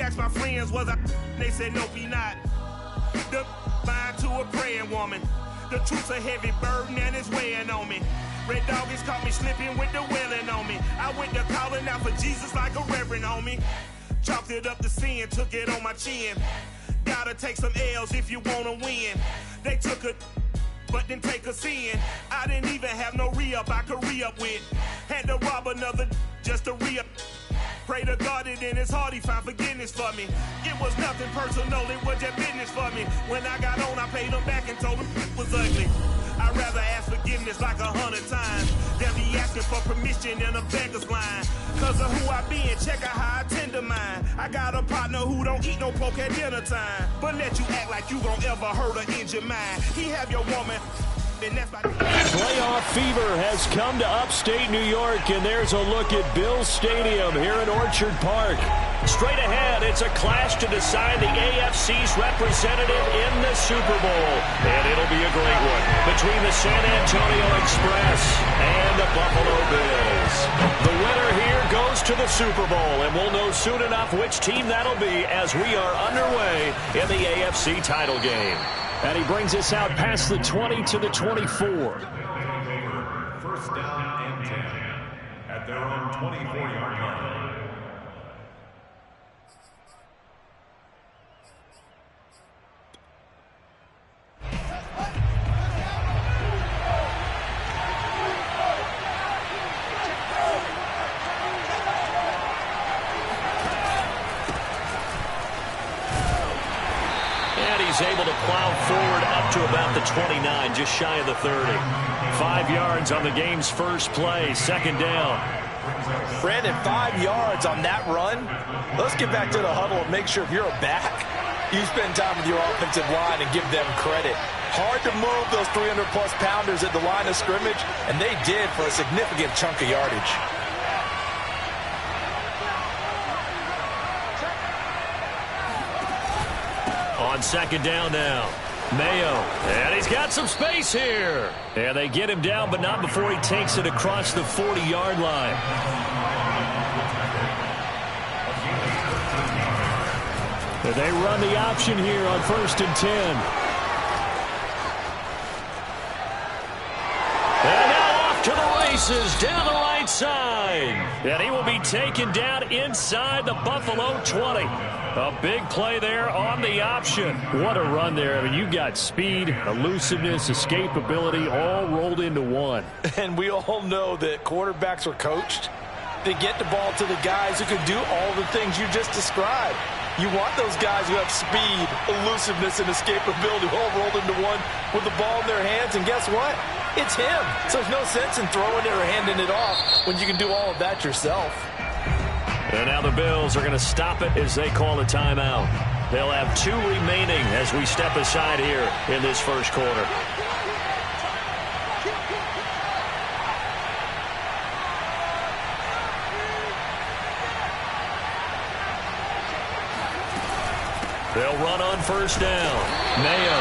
asked my friends, was I? They said, nope, he not. The mind to a praying woman. The truth's a heavy burden and it's weighing on me. Red doggies caught me slipping with the wailing on me. I went to calling out for Jesus like a reverend on me. Chalked it up to sin, took it on my chin. Gotta take some L's if you wanna win. They took a but didn't take a sin. I didn't even have no re-up I could re-up with. Had to rob another just to re-up. Pray to God that in his heart he found forgiveness for me. It was nothing personal, it was just business for me. When I got on, I paid him back and told him it was ugly. I'd rather ask forgiveness like 100 times than be asking for permission in a beggar's line. Cause of who I be and check out how I tend to mine. I got a partner who don't eat no pork at dinner time, but let you act like you gon' ever hurt or injure mine. He have your woman, and that's my... Playoff fever has come to upstate New York, and there's a look at Bills Stadium here in Orchard Park. Straight ahead, it's a clash to decide the AFC's representative in the Super Bowl. And it'll be a great one between the San Antonio Express and the Buffalo Bills. The winner here goes to the Super Bowl, and we'll know soon enough which team that'll be as we are underway in the AFC title game. And he brings us out past the 20 to the 24. First down and 10 at their own 24-yard line. Able to plow forward up to about the 29, just shy of the 30. 5 yards on the game's first play, second down. Brandon, 5 yards on that run. Let's get back to the huddle and make sure if you're a back, you spend time with your offensive line and give them credit. Hard to move those 300-plus pounders at the line of scrimmage, and they did for a significant chunk of yardage. On second down now, Mayo, and he's got some space here. And they get him down, but not before he takes it across the 40-yard line. And they run the option here on 1st and 10. And now off to the races, down the right side. And he will be taken down inside the Buffalo 20. A big play there on the option. What a run there. I mean, you got speed, elusiveness, escapability all rolled into one. And we all know that quarterbacks are coached to get the ball to the guys who can do all the things you just described. You want those guys who have speed, elusiveness, and escapability all rolled into one with the ball in their hands. And guess what? It's him. So there's no sense in throwing it or handing it off when you can do all of that yourself. And now the Bills are going to stop it as they call a timeout. They'll have 2 remaining as we step aside here in this first quarter. They'll run on first down. Mayo.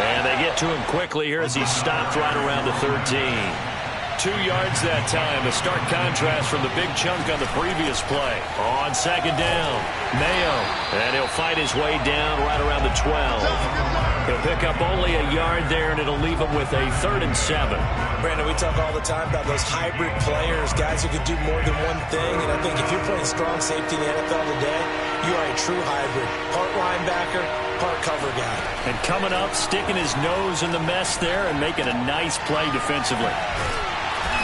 And they get to him quickly here as he's stopped right around the 13. 2 yards that time, a stark contrast from the big chunk on the previous play. On second down, Mayo, and he'll fight his way down right around the 12. He'll pick up only a yard there, and it'll leave him with a 3rd and 7. Brandon, we talk all the time about those hybrid players, guys who can do more than one thing, and I think if you're playing strong safety in the NFL today, you are a true hybrid. Part linebacker, part cover guy. And coming up, sticking his nose in the mess there and making a nice play defensively.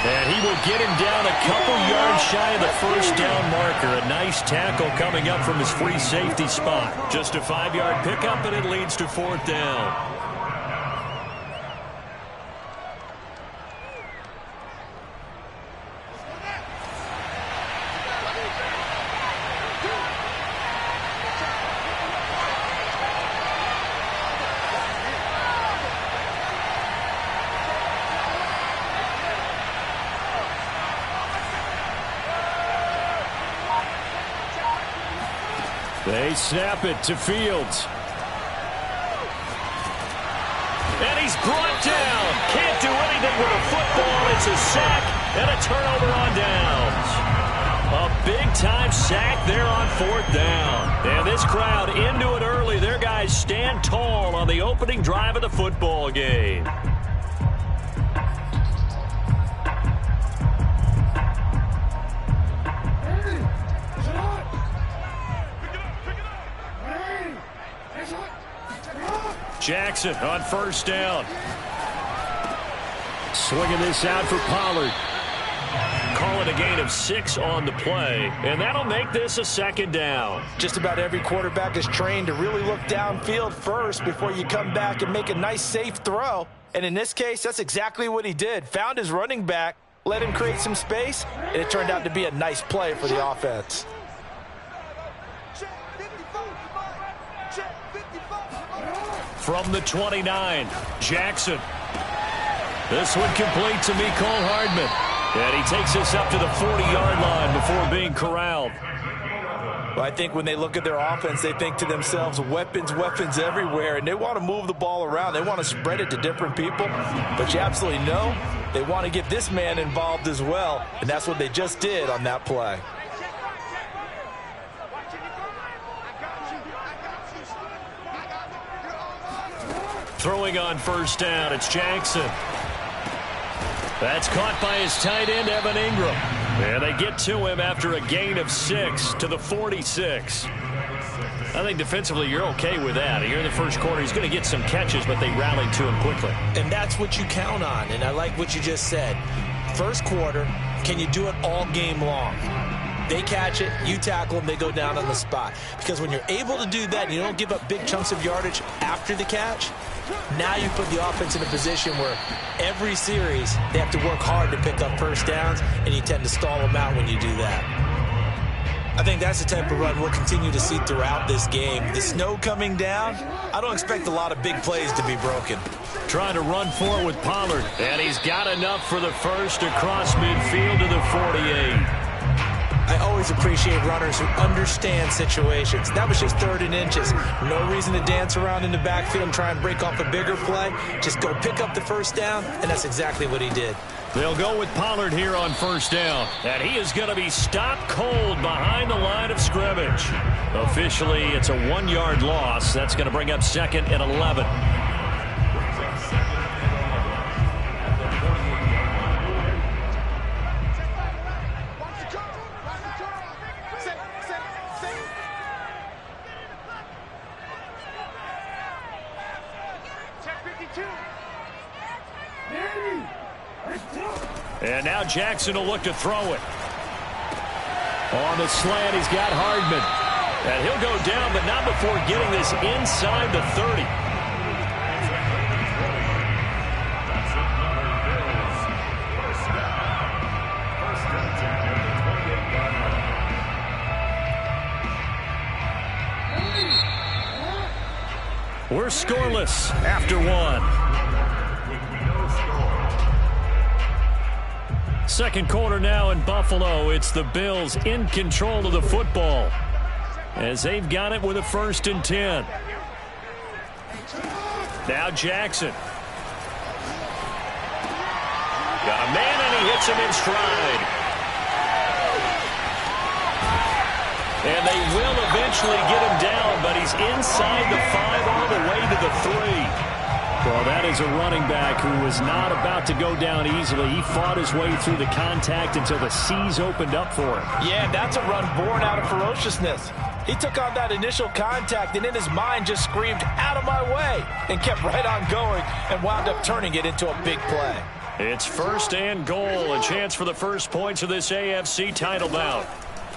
And he will get him down a couple yards shy of the first down marker. A nice tackle coming up from his free safety spot. Just a 5-yard pickup, and it leads to 4th down. They snap it to Fields. And he's brought down. Can't do anything with a football. It's a sack and a turnover on downs. A big-time sack there on 4th down. And this crowd into it early. Their guys stand tall on the opening drive of the football game. Jackson on 1st down. Swinging this out for Pollard. Call it a gain of 6 on the play, and that'll make this a 2nd down. Just about every quarterback is trained to really look downfield first before you come back and make a nice, safe throw. And in this case, that's exactly what he did. Found his running back, let him create some space, and it turned out to be a nice play for the offense. From the 29, Jackson. This one complete to Mecole Hardman. And he takes us up to the 40-yard line before being corralled. Well, I think when they look at their offense, they think to themselves, weapons, weapons everywhere, and they want to move the ball around. They want to spread it to different people. But you absolutely know they want to get this man involved as well, and that's what they just did on that play. Throwing on 1st down, it's Jackson. That's caught by his tight end, Evan Ingram. And they get to him after a gain of 6 to the 46. I think defensively you're okay with that. Here in the first quarter, he's going to get some catches, but they rallied to him quickly. And that's what you count on, and I like what you just said. First quarter, can you do it all game long? They catch it, you tackle them, they go down on the spot. Because when you're able to do that and you don't give up big chunks of yardage after the catch, now you put the offense in a position where every series they have to work hard to pick up 1st downs, and you tend to stall them out when you do that. I think that's the type of run we'll continue to see throughout this game. The snow coming down, I don't expect a lot of big plays to be broken. Trying to run for it with Pollard, and he's got enough for the first across midfield to the 48. I always appreciate runners who understand situations. That was just 3rd and inches. No reason to dance around in the backfield and try and break off a bigger play. Just go pick up the 1st down, and that's exactly what he did. They'll go with Pollard here on 1st down. And he is going to be stopped cold behind the line of scrimmage. Officially, it's a 1-yard loss. That's going to bring up 2nd and 11. And now Jackson will look to throw it. On the slant, he's got Hardman. And he'll go down, but not before getting this inside the 30. We're scoreless after 1. Second quarter now in Buffalo. It's the Bills in control of the football as they've got it with a 1st and 10. Now Jackson. Got a man, and he hits him in stride. And they will eventually get him down, but he's inside the 5 all the way to the 3. Well, that is a running back who was not about to go down easily. He fought his way through the contact until the seas opened up for him. Yeah, that's a run born out of ferociousness. He took on that initial contact and in his mind just screamed, "Out of my way," and kept right on going and wound up turning it into a big play. It's 1st and goal, a chance for the first points of this AFC title bout.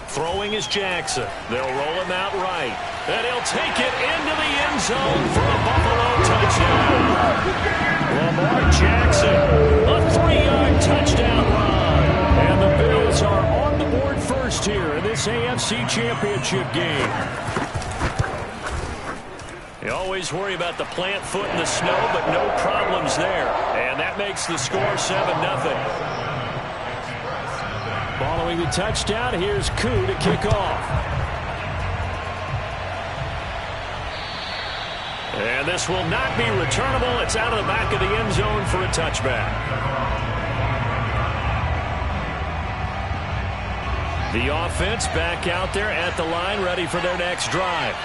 Throwing is Jackson. They'll roll him out right. And he'll take it into the end zone for a Buffalo touchdown. Lamar Jackson, a 3-yard touchdown run. And the Bills are on the board first here in this AFC Championship game. You always worry about the plant foot in the snow, but no problems there. And that makes the score 7-0. Following the touchdown, here's Koo to kick off. And this will not be returnable. It's out of the back of the end zone for a touchback. The offense back out there at the line, ready for their next drive.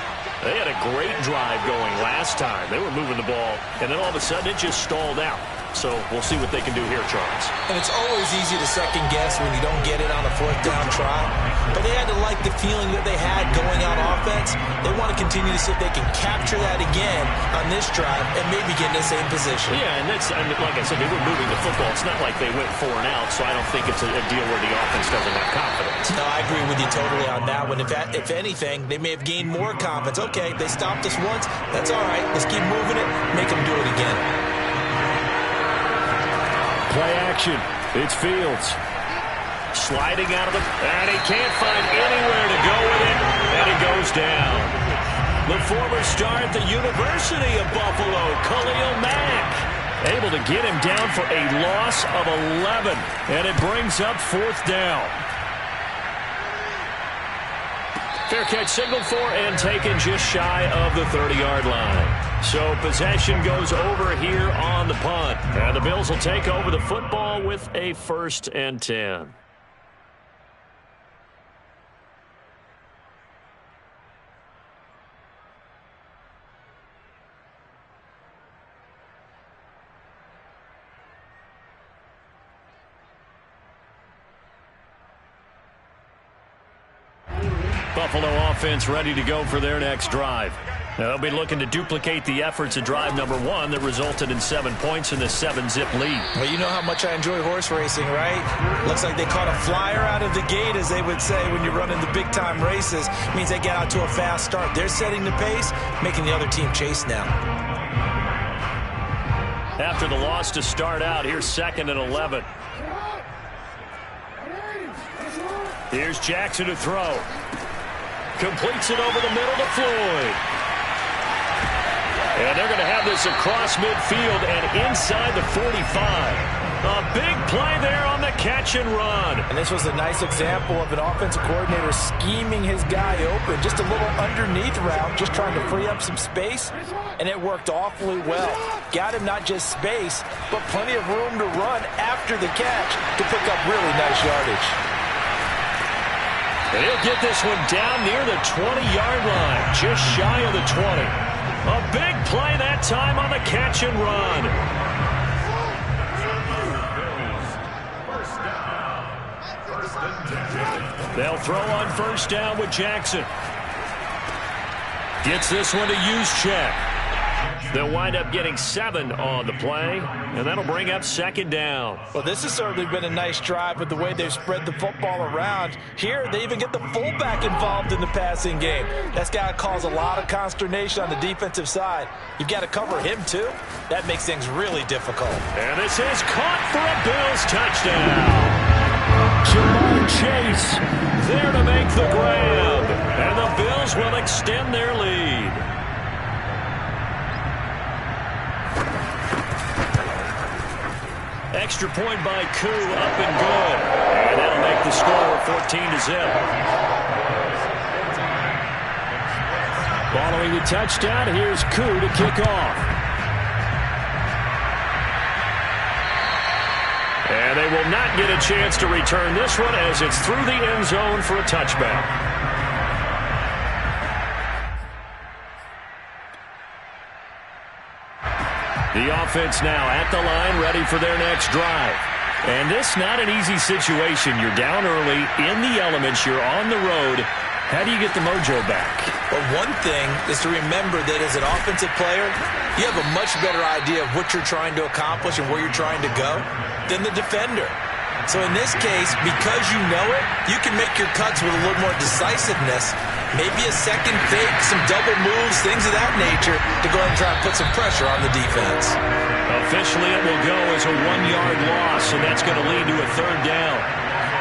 They had a great drive going last time. They were moving the ball, and then all of a sudden it just stalled out. So we'll see what they can do here, Charles. And it's always easy to second guess when you don't get it on a fourth down try. But they had to like the feeling that they had going on offense. They want to continue to see if they can capture that again on this drive and maybe get in the same position. Yeah, and that's, I mean, like I said, they were moving the football. It's not like they went 4 and out, so I don't think it's a deal where the offense doesn't have confidence. No, I agree with you totally on that one. If anything, they may have gained more confidence. Okay, they stopped us once. That's all right. Let's keep moving it. Make them do it again. Play action. It's Fields. Sliding out of the... And he can't find anywhere to go with it. And he goes down. The former star at the University of Buffalo, Khalil Mack, able to get him down for a loss of 11. And it brings up 4th down. Fair catch signaled for and taken just shy of the 30-yard line. So possession goes over here on the punt. And the Bills will take over the football with a 1st and 10. Buffalo offense ready to go for their next drive. They'll be looking to duplicate the efforts of drive number 1 that resulted in 7 points in the 7-zip lead. Well, you know how much I enjoy horse racing, right? Looks like they caught a flyer out of the gate, as they would say when you're running the big-time races. It means they get out to a fast start. They're setting the pace, making the other team chase now. After the loss to start out, here's 2nd and 11. Here's Jackson to throw. Completes it over the middle to Floyd. And they're going to have this across midfield and inside the 45. A big play there on the catch and run. And this was a nice example of an offensive coordinator scheming his guy open. Just a little underneath route, just trying to free up some space. And it worked awfully well. Got him not just space, but plenty of room to run after the catch to pick up really nice yardage. And he'll get this one down near the 20-yard line, just shy of the 20. A big play that time on the catch and run. They'll throw on 1st down with Jackson. Gets this one to Juszczyk. They'll wind up getting 7 on the play, and that'll bring up 2nd down. Well, this has certainly been a nice drive with the way they've spread the football around. Here, they even get the fullback involved in the passing game. That's got to cause a lot of consternation on the defensive side. You've got to cover him, too. That makes things really difficult. And this is caught for a Bills touchdown. Jamar Chase there to make the grab. And the Bills will extend their lead. Extra point by Koo, up and good. And that'll make the score 14-0. Following the touchdown, here's Koo to kick off. And they will not get a chance to return this one as it's through the end zone for a touchback. The offense now at the line, ready for their next drive. And this not an easy situation. You're down early, in the elements, you're on the road. How do you get the mojo back? Well, one thing is to remember that as an offensive player, you have a much better idea of what you're trying to accomplish and where you're trying to go than the defender. So in this case, because you know it, you can make your cuts with a little more decisiveness. Maybe a second fake, some double moves, things of that nature to go ahead and try and put some pressure on the defense. Officially, it will go as a 1-yard loss, and that's going to lead to a 3rd down.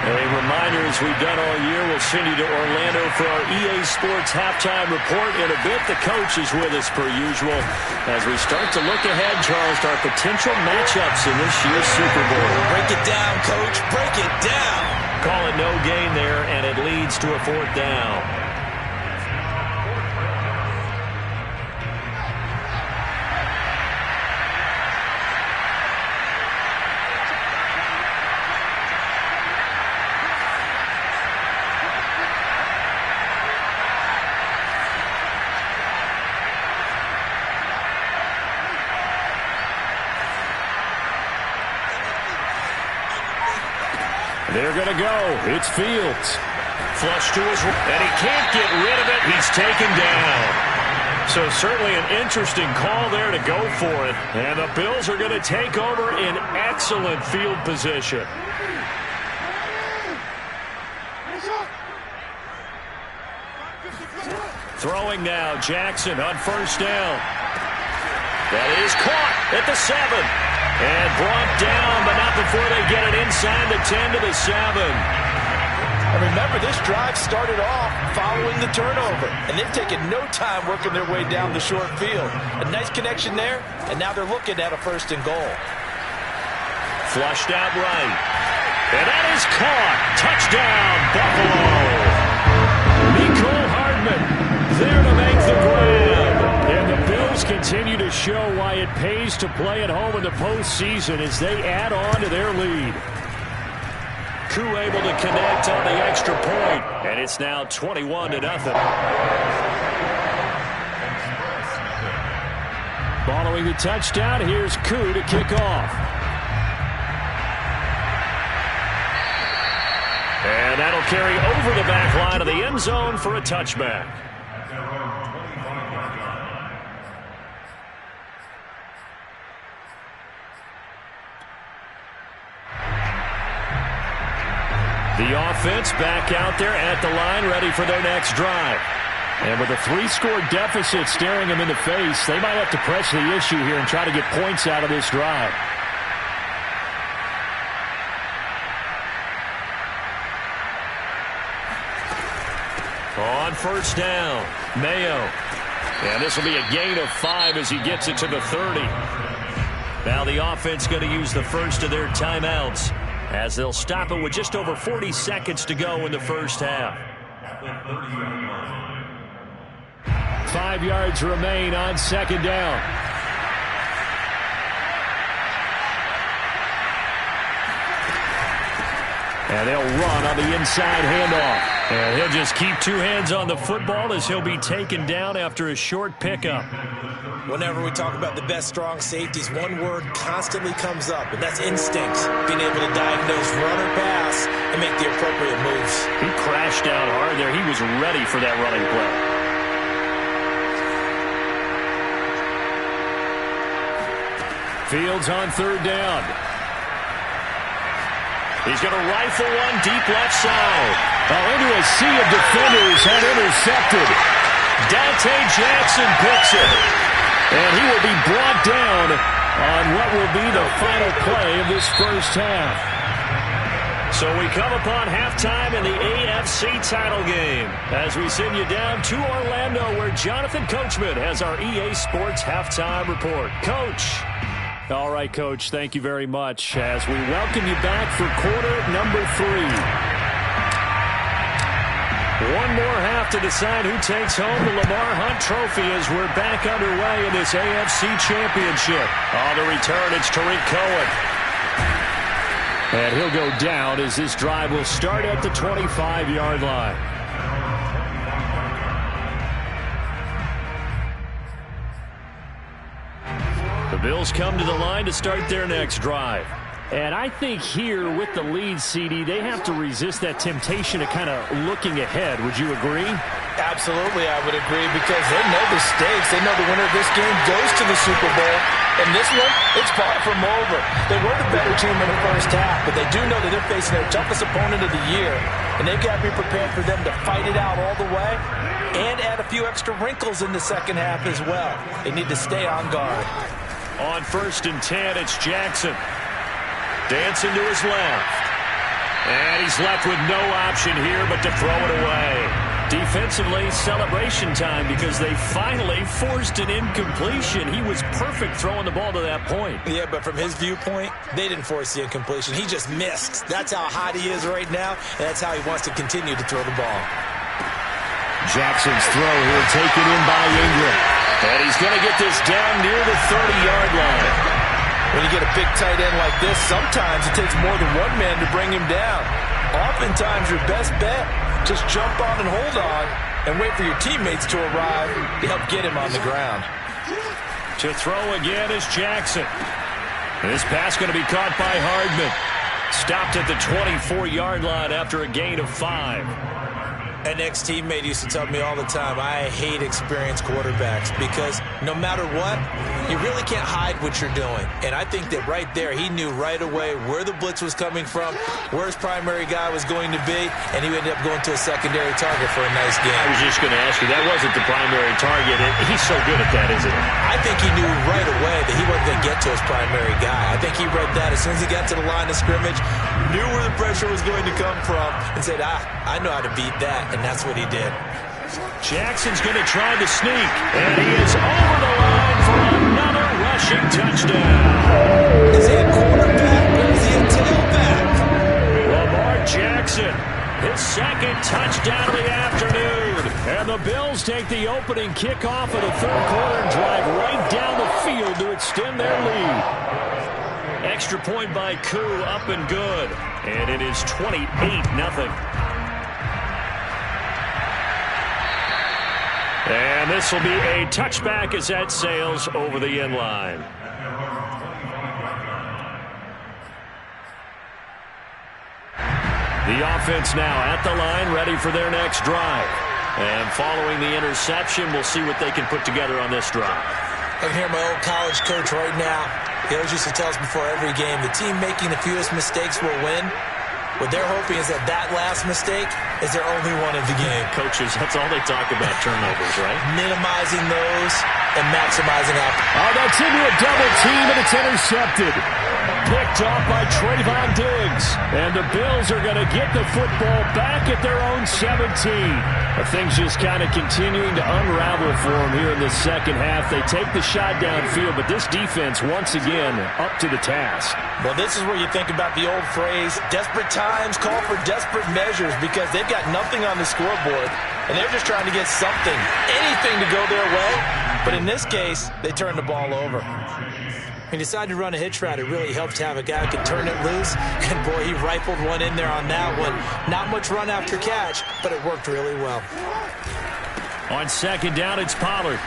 A reminder, as we've done all year, we'll send you to Orlando for our EA Sports halftime report. In a bit, the coach is with us per usual as we start to look ahead, Charles, to our potential matchups in this year's Super Bowl. Break it down, Coach. Break it down. Call it no gain there, and it leads to a 4th down. to go. It's Fields. Flush to his right, and he can't get rid of it. He's taken down. So certainly an interesting call there to go for it. And the Bills are going to take over in excellent field position. Throwing now, Jackson on first down. That is caught at the 7. And brought down, but not before they get it inside the 10 to the 7. And remember, this drive started off following the turnover, and they've taken no time working their way down the short field. A nice connection there, and now they're looking at a 1st and goal. Flushed out right. And that is caught. Touchdown, Buffalo. Mecole Hardman there to make the grab. And the Bills continue to show why it pays to play at home in the postseason as they add on to their lead. Koo able to connect on the extra point, and it's now 21-0. Following the touchdown, here's Koo to kick off. And that'll carry over the back line of the end zone for a touchback. The offense back out there at the line, ready for their next drive. And with a 3-score deficit staring them in the face, they might have to press the issue here and try to get points out of this drive. On first down, Mayo. And this will be a gain of 5 as he gets it to the 30. Now the offense going to use the first of their timeouts, as they'll stop it with just over 40 seconds to go in the first half. 5 yards remain on second down. And they'll run on the inside handoff. And he'll just keep 2 hands on the football as he'll be taken down after a short pickup. Whenever we talk about the best strong safeties, one word constantly comes up, and that's instincts. Being able to diagnose run or pass and make the appropriate moves. He crashed down hard there. He was ready for that running play. Fields on third down. He's going to rifle one deep left side. Into a sea of defenders and intercepted. Dante Jackson picks it. And he will be brought down on what will be the final play of this first half. So we come upon halftime in the AFC title game as we send you down to Orlando, where Jonathan Coachman has our EA Sports halftime report. Coach. All right, Coach, thank you very much as we welcome you back for quarter number 3. One more half to decide who takes home the Lamar Hunt Trophy as we're back underway in this AFC Championship. On the return, it's Tariq Cohen. And he'll go down as this drive will start at the 25-yard line. The Bills come to the line to start their next drive. And I think here with the lead, CD, they have to resist that temptation of kind of looking ahead. Would you agree? Absolutely, I would agree, because they know the stakes. They know the winner of this game goes to the Super Bowl. And this one, it's far from over. They were the better team in the first half, but they do know that they're facing their toughest opponent of the year. And they've got to be prepared for them to fight it out all the way and add a few extra wrinkles in the second half as well. They need to stay on guard. On 1st and 10, it's Jackson. Dancing to his left. And he's left with no option here but to throw it away. Defensively, celebration time because they finally forced an incompletion. He was perfect throwing the ball to that point. Yeah, but from his viewpoint, they didn't force the incompletion. He just missed. That's how hot he is right now, and that's how he wants to continue to throw the ball. Jackson's throw here taken in by Ingram. And he's going to get this down near the 30-yard line. When you get a big tight end like this, sometimes it takes more than one man to bring him down. Oftentimes, your best bet, just jump on and hold on and wait for your teammates to arrive to help get him on the ground. To throw again is Jackson. This pass going to be caught by Hardman. Stopped at the 24-yard line after a gain of 5. An ex-teammate used to tell me all the time, I hate experienced quarterbacks because no matter what, you really can't hide what you're doing. And I think that right there, he knew right away where the blitz was coming from, where his primary guy was going to be, and he ended up going to a secondary target for a nice game. I was just going to ask you, that wasn't the primary target. He's so good at that, isn't he? I think he knew right away that he wasn't going to get to his primary guy. I think he read that as soon as he got to the line of scrimmage, knew where the pressure was going to come from, and said, I know how to beat that. And that's what he did. Jackson's going to try to sneak. And he is over the line for another rushing touchdown. Is he a quarterback or is he a tailback? Lamar Jackson, his second touchdown of the afternoon. And the Bills take the opening kickoff of the third quarter and drive right down the field to extend their lead. Extra point by Koo, up and good. And it is 28-0. And this will be a touchback as that sails over the end line. The offense now at the line, ready for their next drive. And following the interception, we'll see what they can put together on this drive. I can hear my old college coach right now. He always used to tell us before every game, the team making the fewest mistakes will win. What they're hoping is that last mistake is their only one of the game. Coaches, that's all they talk about, turnovers, right? Minimizing those and maximizing up. Oh, that's into a double team, and it's intercepted. Picked off by Trayvon Diggs. And the Bills are going to get the football back at their own 17. Things just kind of continuing to unravel for them here in the second half. They take the shot downfield, but this defense, once again, up to the task. Well, this is where you think about the old phrase, desperate times call for desperate measures, because they've got nothing on the scoreboard, and they're just trying to get something, anything to go their way. But in this case, they turn the ball over. He decided to run a hitch route. It really helped to have a guy who could turn it loose. And, boy, he rifled one in there on that one. Not much run after catch, but it worked really well. On second down, it's Pollard.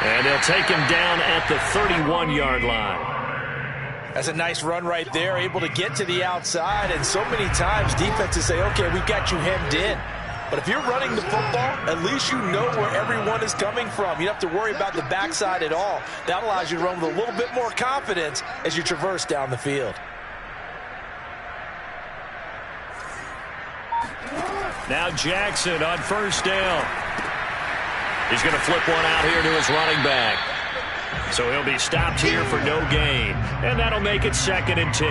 And they'll take him down at the 31-yard line. That's a nice run right there, able to get to the outside. And so many times defenses say, okay, we've got you hemmed in. But if you're running the football, at least you know where everyone is coming from. You don't have to worry about the backside at all. That allows you to run with a little bit more confidence as you traverse down the field. Now Jackson on first down. He's going to flip one out here to his running back. So he'll be stopped here for no gain. And that'll make it 2nd and 10.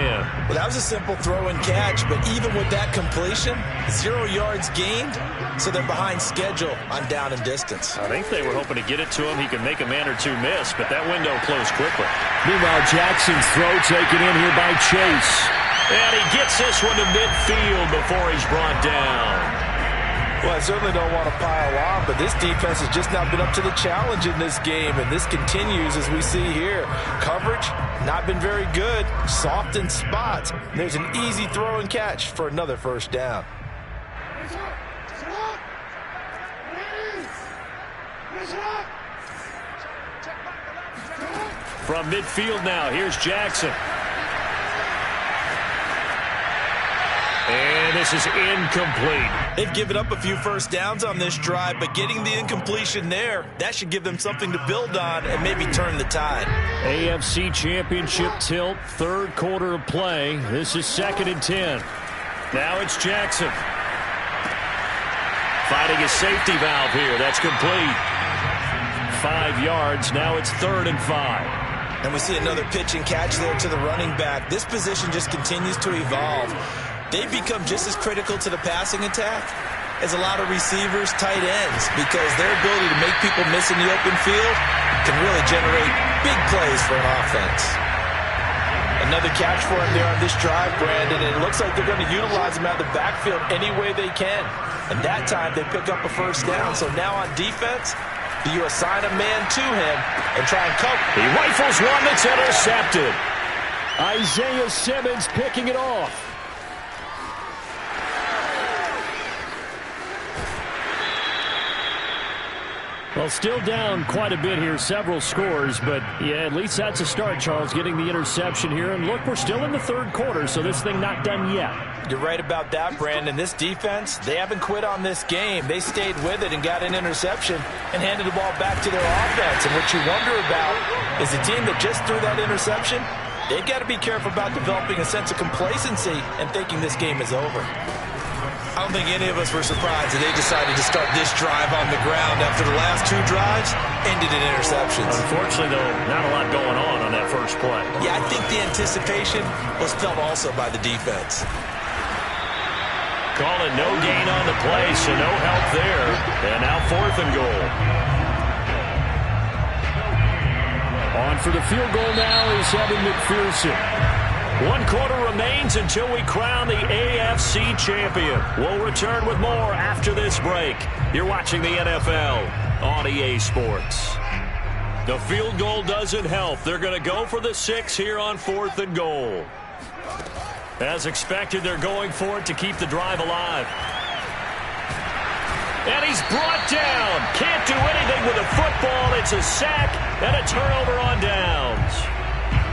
Well, that was a simple throw and catch, but even with that completion, 0 yards gained, so they're behind schedule on down and distance. I think they were hoping to get it to him. He could make a man or two miss, but that window closed quickly. Meanwhile, Jackson's throw taken in here by Chase. And he gets this one to midfield before he's brought down. Well, I certainly don't want to pile on, but this defense has just not been up to the challenge in this game, and this continues as we see here. Coverage, not been very good, soft in spots. There's an easy throw and catch for another first down. From midfield now, here's Jackson. And this is incomplete. They've given up a few first downs on this drive, but getting the incompletion there, that should give them something to build on and maybe turn the tide. AFC Championship tilt, third quarter of play. This is 2nd and 10. Now it's Jackson. Finding a safety valve here. That's complete. 5 yards. Now it's 3rd and 5. And we see another pitch and catch there to the running back. This position just continues to evolve. They've become just as critical to the passing attack as a lot of receivers, tight ends, because their ability to make people miss in the open field can really generate big plays for an offense. Another catch for him there on this drive, Brandon, and it looks like they're going to utilize him out of the backfield any way they can. And that time they pick up a first down. So now on defense, do you assign a man to him and try and cover? He rifles one that's intercepted. Isaiah Simmons picking it off. Well, still down quite a bit here, several scores, but yeah, at least that's a start, Charles, getting the interception here. And look, we're still in the third quarter, so this thing not done yet. You're right about that, Brandon. This defense, they haven't quit on this game. They stayed with it and got an interception and handed the ball back to their offense. And what you wonder about is a team that just threw that interception, they've got to be careful about developing a sense of complacency and thinking this game is over. I don't think any of us were surprised that they decided to start this drive on the ground after the last two drives ended in interceptions. Unfortunately, though, not a lot going on that first play. Yeah, I think the anticipation was felt also by the defense. Call it no gain on the play, so no help there. And now 4th and goal. On for the field goal now is Evan McPherson. 1 quarter remains until we crown the AFC champion. We'll return with more after this break. You're watching the NFL on EA Sports. The field goal doesn't help. They're going to go for the 6 here on 4th and goal. As expected, they're going for it to keep the drive alive. And he's brought down. Can't do anything with a football. It's a sack and a turnover on downs.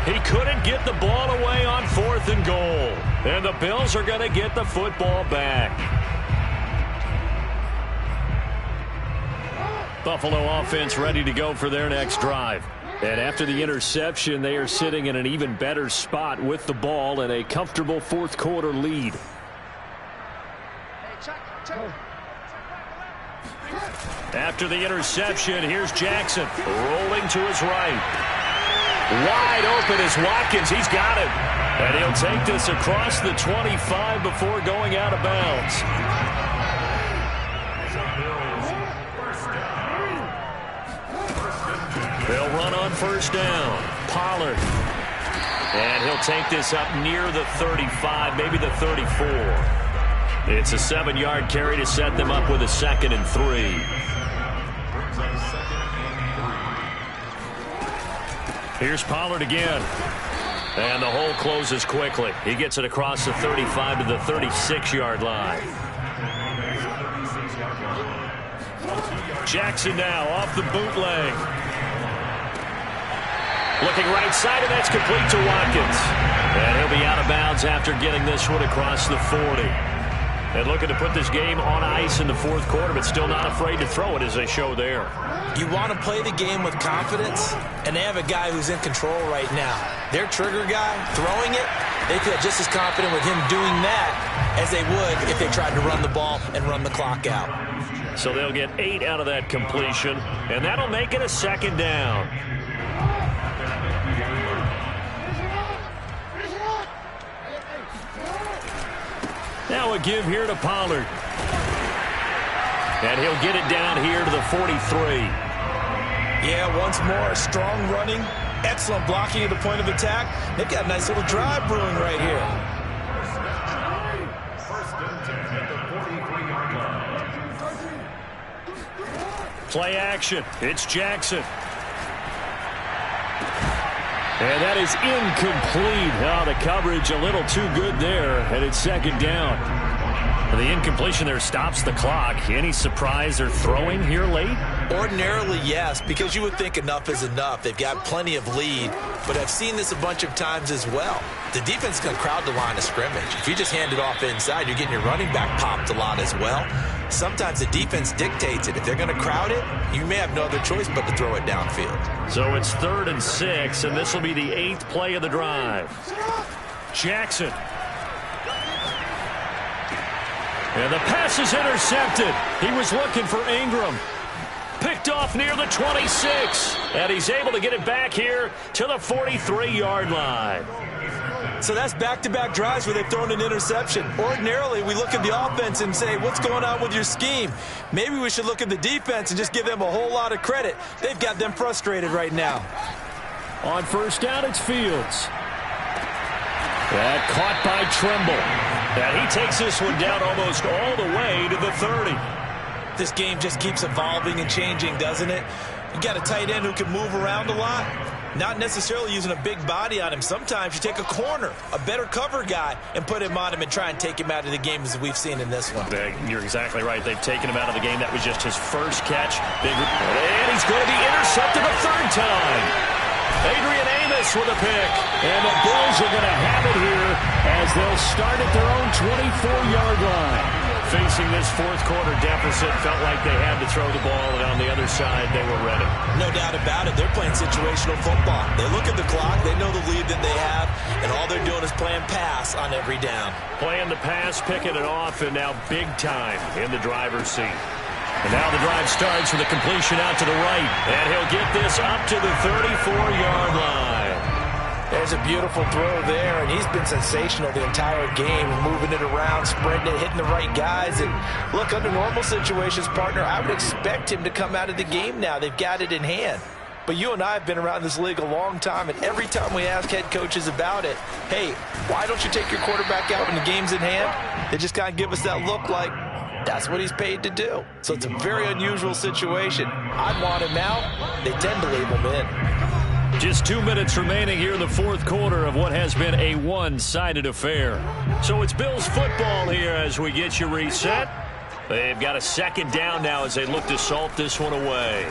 He couldn't get the ball away on 4th and goal. And the Bills are going to get the football back. Buffalo offense ready to go for their next drive. And after the interception, they are sitting in an even better spot with the ball and a comfortable 4th quarter lead. After the interception, here's Jackson rolling to his right. Wide open is Watkins. He's got it. And he'll take this across the 25 before going out of bounds. They'll run on 1st down. Pollard. And he'll take this up near the 35, maybe the 34. It's a 7-yard carry to set them up with a 2nd and 3. Here's Pollard again. And the hole closes quickly. He gets it across the 35 to the 36-yard line. Jackson now off the bootleg. Looking right side, and that's complete to Watkins. And he'll be out of bounds after getting this one across the 40. And looking to put this game on ice in the 4th quarter, but still not afraid to throw it as they show there. You want to play the game with confidence, and they have a guy who's in control right now. Their trigger guy, throwing it, they feel just as confident with him doing that as they would if they tried to run the ball and run the clock out. So they'll get 8 out of that completion, and that'll make it a 2nd down. Now a give here to Pollard. And he'll get it down here to the 43. Yeah, once more, strong running, excellent blocking at the point of attack. They've got a nice little drive brewing right here. Play action. It's Jackson. And that is incomplete. Oh, the coverage a little too good there, and it's 2nd down. The incompletion there stops the clock. Any surprise they're throwing here late? Ordinarily, yes, because you would think enough is enough. They've got plenty of lead, but I've seen this a bunch of times as well. The defense is going to crowd the line of scrimmage. If you just hand it off inside, you're getting your running back popped a lot as well. Sometimes the defense dictates it. If they're going to crowd it, you may have no other choice but to throw it downfield. So it's 3rd and 6, and this will be the 8th play of the drive. Jackson. And the pass is intercepted. He was looking for Ingram. Picked off near the 26. And he's able to get it back here to the 43-yard line. So that's back-to-back drives where they've thrown an interception. Ordinarily, we look at the offense and say, what's going on with your scheme? Maybe we should look at the defense and just give them a whole lot of credit. They've got them frustrated right now. On 1st down, it's Fields. That caught by Tremble. And he takes this one down almost all the way to the 30. This game just keeps evolving and changing, doesn't it? You got a tight end who can move around a lot. Not necessarily using a big body on him. Sometimes you take a corner, a better cover guy, and put him on him and try and take him out of the game as we've seen in this one. You're exactly right. They've taken him out of the game. That was just his first catch. And he's going to be intercepted a third time. Adrian Amos with a pick. And the Bills are going to have it here as they'll start at their own 24-yard line. Facing this fourth quarter deficit, felt like they had to throw the ball, and on the other side, they were ready. No doubt about it. They're playing situational football. They look at the clock. They know the lead that they have, and all they're doing is playing pass on every down. Playing the pass, picking it off, and now big time in the driver's seat. And now the drive starts with a completion out to the right, and he'll get this up to the 34-yard line. There's a beautiful throw there, and he's been sensational the entire game, moving it around, spreading it, hitting the right guys. And look, under normal situations, partner, I would expect him to come out of the game now. They've got it in hand. But you and I have been around this league a long time, and every time we ask head coaches about it, hey, why don't you take your quarterback out when the game's in hand? They just kind of give us that look like that's what he's paid to do. So it's a very unusual situation. I'd want him out. They tend to leave him in. Just 2 minutes remaining here in the fourth quarter of what has been a one-sided affair. So it's Bills football here as we get you reset. They've got a second down now as they look to salt this one away.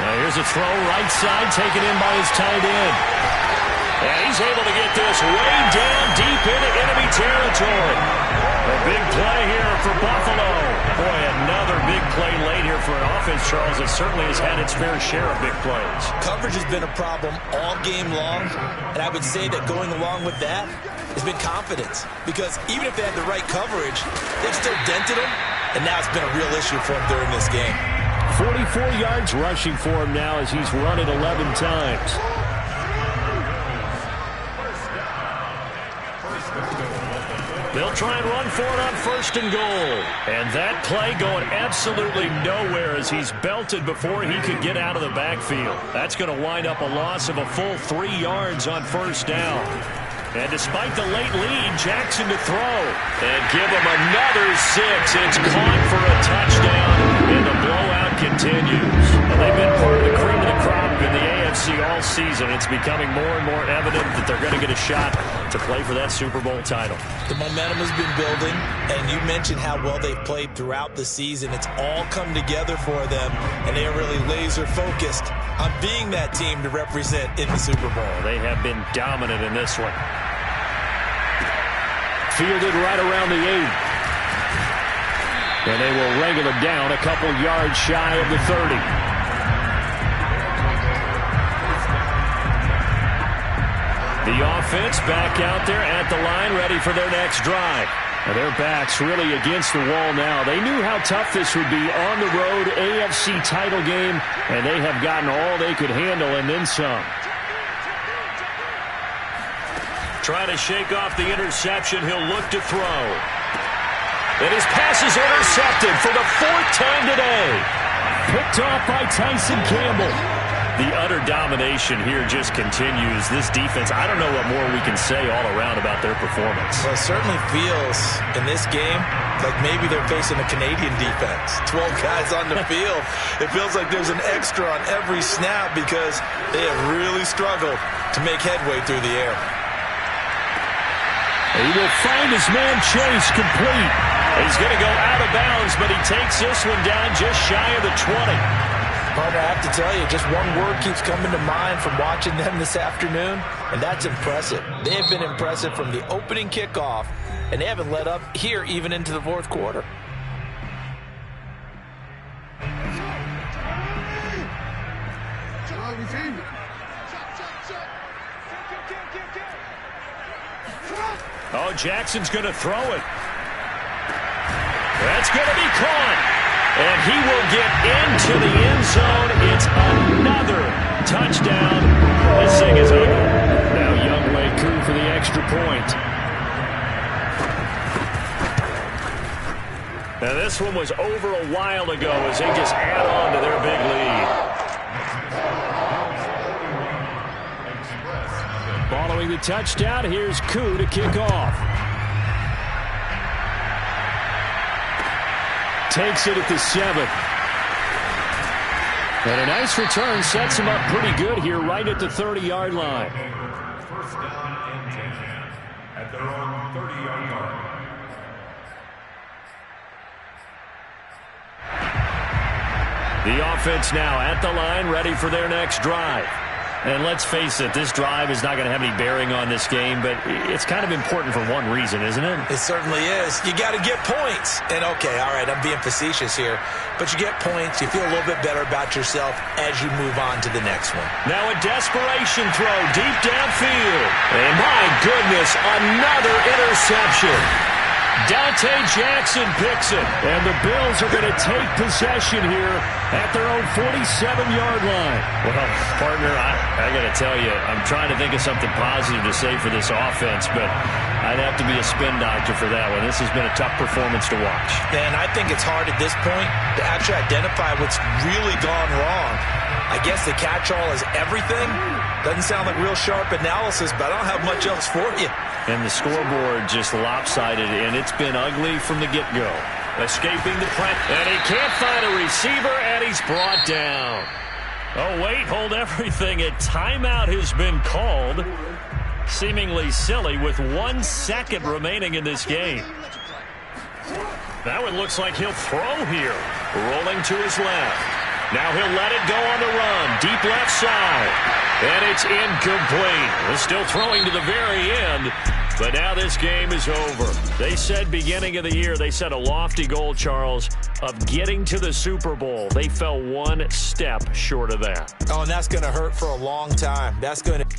Now here's a throw right side taken in by his tight end. And he's able to get this way down deep into enemy territory. A big play here for Buffalo. Boy, another big play late here for an offense, Charles, that certainly has had its fair share of big plays. Coverage has been a problem all game long, and I would say that going along with that has been confidence. Because even if they had the right coverage, they've still dented them, and now it's been a real issue for them during this game. 44 yards rushing for him now as he's run it 11 times. They'll try and run for it on first and goal. And that play going absolutely nowhere as he's belted before he could get out of the backfield. That's going to wind up a loss of a full 3 yards on first down. And despite the late lead, Jackson to throw. And give him another 6. It's caught for a touchdown, and the blowout continues. And they've been part of the cream of the crop in the AFC all season. It's becoming more and more evident that they're going to get a shot to play for that Super Bowl title. The momentum has been building, and you mentioned how well they've played throughout the season. It's all come together for them, and they are really laser-focused on being that team to represent in the Super Bowl. They have been dominant in this one. Fielded right around the 8. And they will wrangle it down a couple yards shy of the 30. The offense back out there at the line, ready for their next drive. And their backs really against the wall now. They knew how tough this would be on the road, AFC title game, and they have gotten all they could handle and then some. Trying to shake off the interception. He'll look to throw. And his pass is intercepted for the 4th time today. Picked off by Tyson Campbell. The utter domination here just continues. This defense, I don't know what more we can say all around about their performance. Well, it certainly feels in this game like maybe they're facing a Canadian defense. 12 guys on the field. It feels like there's an extra on every snap because they have really struggled to make headway through the air. He will find his man Chase complete. He's going to go out of bounds, but he takes this one down just shy of the 20. Partner, I have to tell you, just one word keeps coming to mind from watching them this afternoon, and that's impressive. They have been impressive from the opening kickoff, and they haven't let up here even into the fourth quarter. Oh, Jackson's going to throw it. That's going to be caught. And he will get into the end zone. It's another touchdown. This thing is over. Now Younghoe Koo for the extra point. Now this one was over a while ago as they just add on to their big lead. Following the touchdown, here's Koo to kick off. Takes it at the 7. And a nice return sets him up pretty good here right at the 30-yard line. First down and 10 at their own 30-yard line. The offense now at the line, ready for their next drive. And let's face it, this drive is not going to have any bearing on this game, but it's kind of important for one reason, isn't it? It certainly is. You got to get points. And, okay, all right, I'm being facetious here, but you get points, you feel a little bit better about yourself as you move on to the next one. Now a desperation throw deep downfield. And my goodness, another interception. Dante Jackson picks it, and the Bills are going to take possession here at their own 47-yard line. Well, partner, I got to tell you, I'm trying to think of something positive to say for this offense, but I'd have to be a spin doctor for that one. This has been a tough performance to watch. And I think it's hard at this point to actually identify what's really gone wrong. I guess the catch-all is everything. Doesn't sound like real sharp analysis, but I don't have much else for you. And the scoreboard just lopsided, and it's been ugly from the get-go. Escaping the press, and he can't find a receiver, and he's brought down. Oh, wait, hold everything. A timeout has been called. Seemingly silly with 1 second remaining in this game. That one looks like he'll throw here. Rolling to his left. Now he'll let it go on the run. Deep left side. And it's incomplete. We're still throwing to the very end. But now this game is over. They said beginning of the year, they set a lofty goal, Charles, of getting to the Super Bowl. They fell 1 step short of that. Oh, and that's going to hurt for a long time. That's going to...